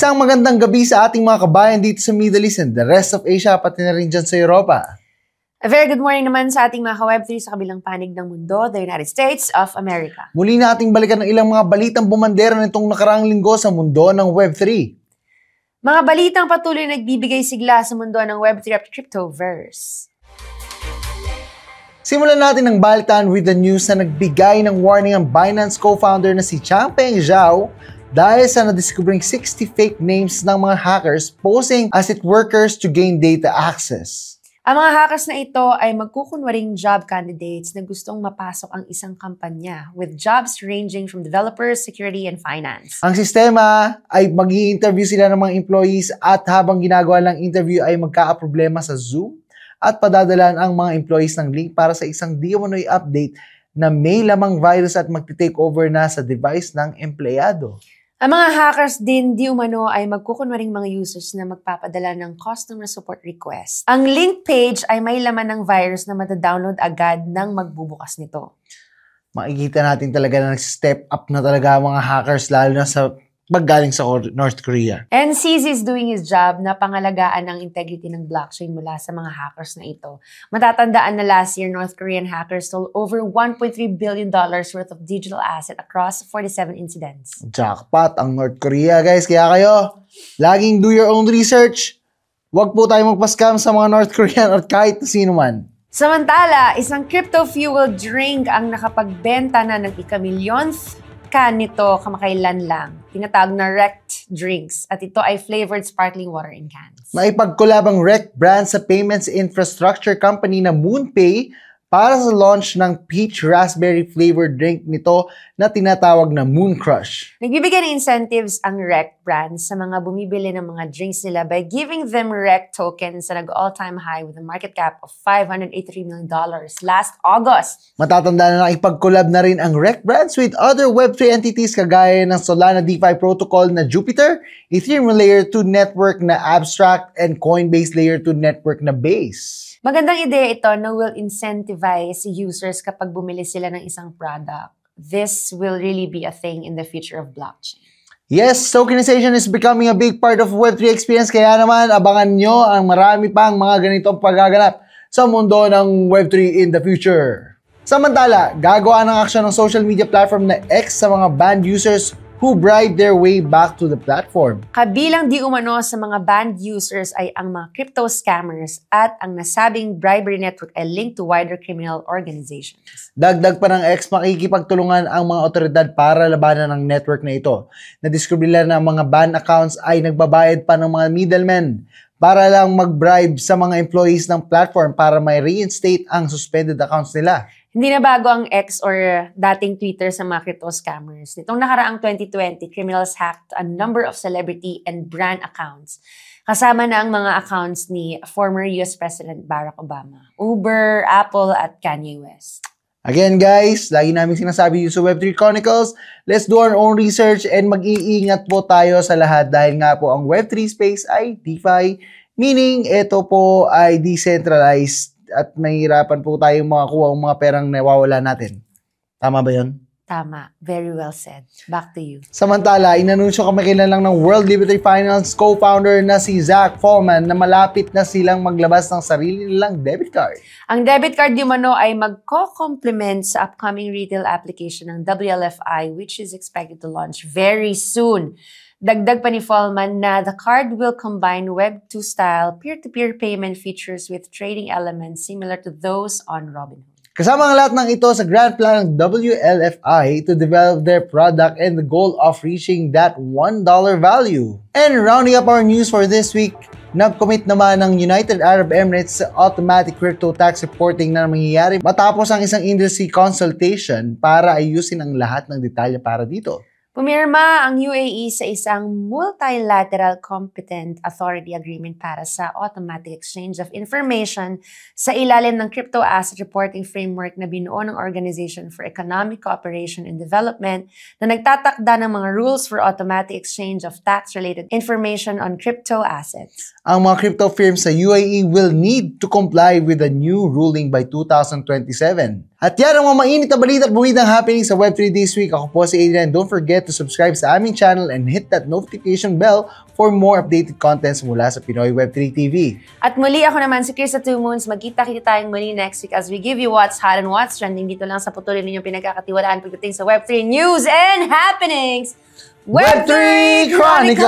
Isang magandang gabi sa ating mga kabayan dito sa Middle East and the rest of Asia, pati na rin dyan sa Europa. A very good morning naman sa ating mga ka-Web3 sa kabilang panig ng mundo, the United States of America. Muli na ating balikan ng ilang mga balitang bumandera nitong nakaraang linggo sa mundo ng Web3. Mga balitang patuloy nagbibigay sigla sa mundo ng Web3 at Cryptoverse. Simulan natin ang balitaan with the news na nagbigay ng warning ang Binance co-founder na si Changpeng Zhao dahil sa nadiscovering 60 fake names ng mga hackers posing as it workers to gain data access. Ang mga hackers na ito ay magkukunwaring job candidates na gustong mapasok ang isang kampanya with jobs ranging from developers, security, and finance. Ang sistema ay mag-i-interview sila ng mga employees at habang ginagawa ng interview ay magkakaproblema sa Zoom at padadalan ang mga employees ng link para sa isang di-umano'y update na may lamang virus at magti-take over na sa device ng empleyado. Ang mga hackers din di umano ay magkukunwaring mga users na magpapadala ng customer support request. Ang link page ay may laman ng virus na matadownload agad nang magbubukas nito. Makikita natin talaga na nag-step up na talaga ang mga hackers lalo na sa paggaling sa North Korea. NCC is doing his job na pangalagaan ang integrity ng blockchain mula sa mga hackers na ito. Matatandaan na last year, North Korean hackers stole over $1.3 billion worth of digital asset across 47 incidents. Jackpot ang North Korea, guys. Kaya kayo, laging do your own research. Huwag po tayo magpa-scam sa mga North Korean or kahit sino man. Samantala, isang crypto-fueled drink ang nakapagbenta na ng ika-millionth nito kamakailan lang. Tinatawag na Rekt Drinks at ito ay flavored sparkling water in cans. Naipagkolab ang Rekt brand sa payments infrastructure company na MoonPay para sa launch ng peach raspberry flavored drink nito na tinatawag na Moon Crush. Nagbibigay ng incentives ang Rekt brand sa mga bumibili ng mga drinks nila by giving them Rekt tokens na nag-all-time high with a market cap of $583 million last August. Matatanda na nakipag-collab na rin ang Rekt brands with other Web3 entities kagaya ng Solana DeFi protocol na Jupiter, Ethereum Layer 2 network na Abstract, and Coinbase Layer 2 network na Base. Magandang ideya ito na will incentivize users kapag bumili sila ng isang product. This will really be a thing in the future of blockchain. Yes, tokenization is becoming a big part of Web3 experience, kaya naman abangan nyo ang marami pang mga ganitong paggaganap sa mundo ng Web3 in the future. Samantala, gagawa ng aksyon ng social media platform na X sa mga banned users who bribe their way back to the platform. Kabilang di umano sa mga banned users ay ang mga crypto scammers at ang nasabing bribery network ay linked to wider criminal organizations. Dagdag pa ng X, makikipagtulungan ang mga otoridad para labanan ang network na ito. Nadiscover nila na ang mga banned accounts ay nagbabayad pa ng mga middlemen para lang mag-bribe sa mga employees ng platform para may reinstate ang suspended accounts nila. Hindi na bago ang X or dating Twitter sa mga crypto scammers. Nitong nakaraang 2020, criminals hacked a number of celebrity and brand accounts. Kasama na ang mga accounts ni former US President Barack Obama, Uber, Apple, at Kanye West. Again guys, lagi namin sinasabi sa Web3 Chronicles, let's do our own research and mag-iingat po tayo sa lahat dahil nga po ang Web3 space ay DeFi, meaning ito po ay decentralized at nahihirapan po tayong makakuha ang mga perang nawawala natin. Tama ba yun? Tama. Very well said. Back to you. Samantala, inanunsyo kamakilan lang ng World Liberty Finance co-founder na si Zach Fallman na malapit na silang maglabas ng sarili nilang debit card. Ang debit card umano ay magko-complement sa upcoming retail application ng WLFI which is expected to launch very soon. Dagdag pa ni Fallman na the card will combine Web2-style peer-to-peer payment features with trading elements similar to those on Robinhood. Kasama ang lahat ng ito sa grand plan ng WLFI to develop their product and the goal of reaching that $1 value. And rounding up our news for this week, nag-commit naman ng United Arab Emirates sa automatic crypto tax reporting na mangyayari matapos ang isang industry consultation para ayusin ang lahat ng detalye para dito. Pumirma ang UAE sa isang multilateral competent authority agreement para sa automatic exchange of information sa ilalim ng crypto asset reporting framework na binuo ng Organization for Economic Cooperation and Development na nagtatakda ng mga rules for automatic exchange of tax-related information on crypto assets. Ang mga crypto firms sa UAE will need to comply with the new ruling by 2027. At yan ang mga mainit na balita at buwid ng happening sa Web3 this week. Ako po si Adrian. Don't forget to subscribe sa aming channel and hit that notification bell for more updated contents mula sa Pinoy Web3 TV. At muli ako naman si Chris at Two Moons. Magkita-kita tayong muli next week as we give you what's hot and what's trending dito lang sa patuloy ninyong pinagkakatiwalaan pagdating sa Web3 news and happenings. Web3 Chronicles!